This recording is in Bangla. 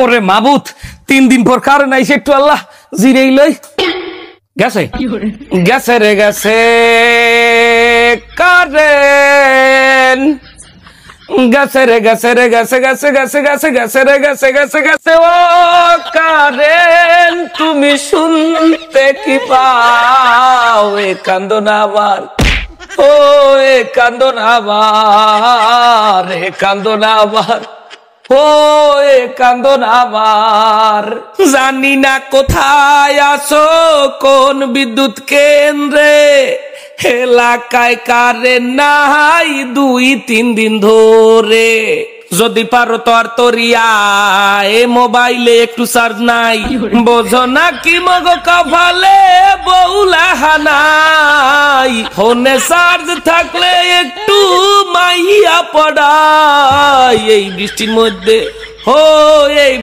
ওরে মাবুত 3 দিন পর কারেন্ট আইছে একটু আল্লাহ জিরেই লই গেছে গেছে রে গেছে কারেন্ট গেছে রে গেছে রে গেছে গেছে গেছে গেছে গেছে রে গেছে গেছে গেছে ও কারেন্ট তুমি শুনতে কি পাও এ কান্দনা আবার ও এ কান্দনা আবার এ কান্দনা আবার ও এ কান্দনা আবার জানি না কোথায় আছো কোন বিদ্যুৎ কেন্দ্রে এলাকায় কারেন্ট নাই 2-3 দিন ধরে যদি পারো তো আর তোরিয়া এ মোবাইলে একটু চার্জ নাই বোঝো না কি মগো কপালে বউলা হানাই ফোনে চার্জ থাকলে একটু মাইয়া পড়াই এই বৃষ্টির মধ্যে ও এই